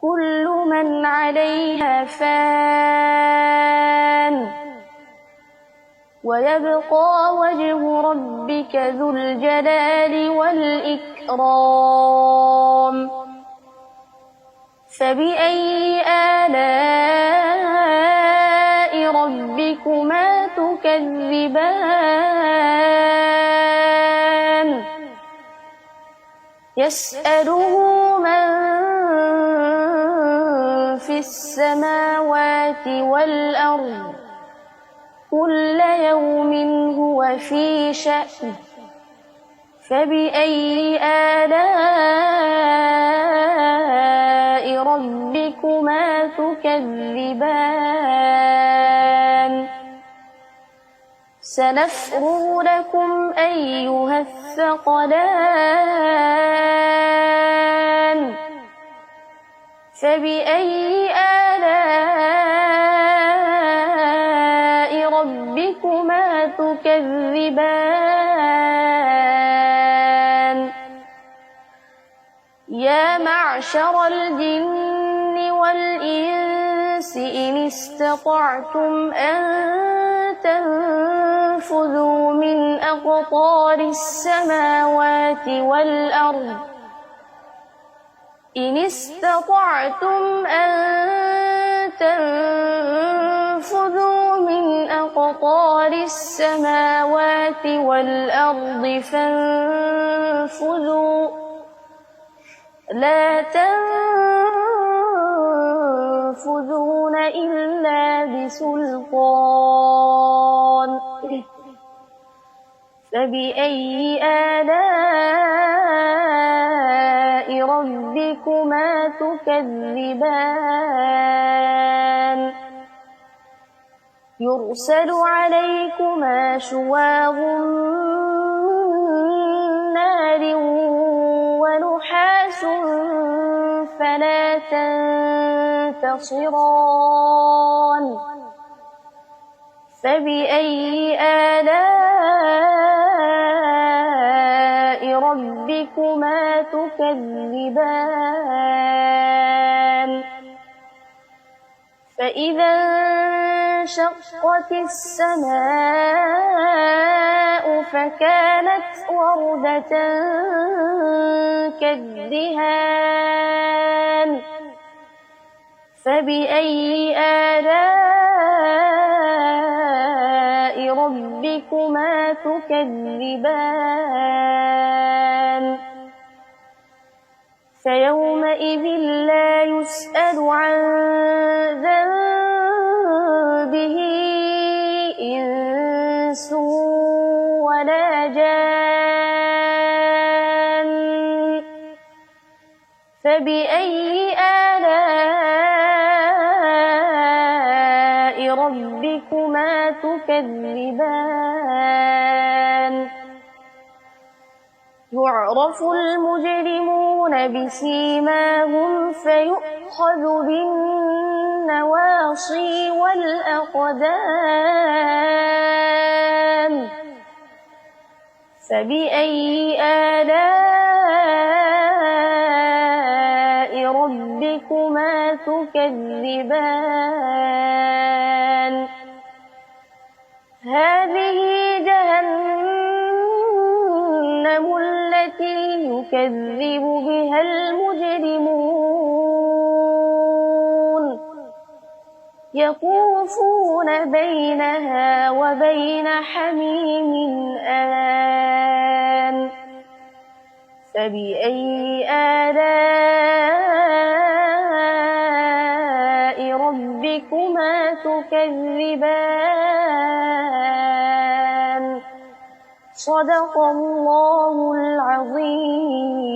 كل من عليها فان ويبقى وجه ربك ذو الجلال والإكرام فبأي آلاء ربكما تكذبان يسأله من في السماوات والأرض كل يوم هو في شأن فبأي آلاء ربكما تكذبان سنفرغ لكم أيها الثقلان فبأي آلاء ربكما تكذبان يا معشر الجن والإنس إن استطعتم أن تنفذوا من أقطار السماوات والأرض إن استطعتم أن تنفذوا من أقطار السماوات والأرض فانفذوا لا تنفذون إلا بسلطان فبأي آلاء ربكما تكذبان يرسل عليكما شواظ من نار ونحاس فلا تنتصران فبأي آلاء ربكما تكذبان فإذا انشقت السماء فكانت وردة كالدهان فبأي آلاء ربكما تكذبان فيومئذ لا يسأل عن ذنبه إنس ولا جان فبأي آلاء ربكما تكذبان يعرف المجرمون بسيماهم فيؤخذ بالنواصي والأقدام فبأي آلاء ربكما تكذبان هذه جهنم التي يكذب بها المجرمون يطوفون بينها وبين حميم آن فبأي آلاء ربكما تكذبان صدق الله العظيم.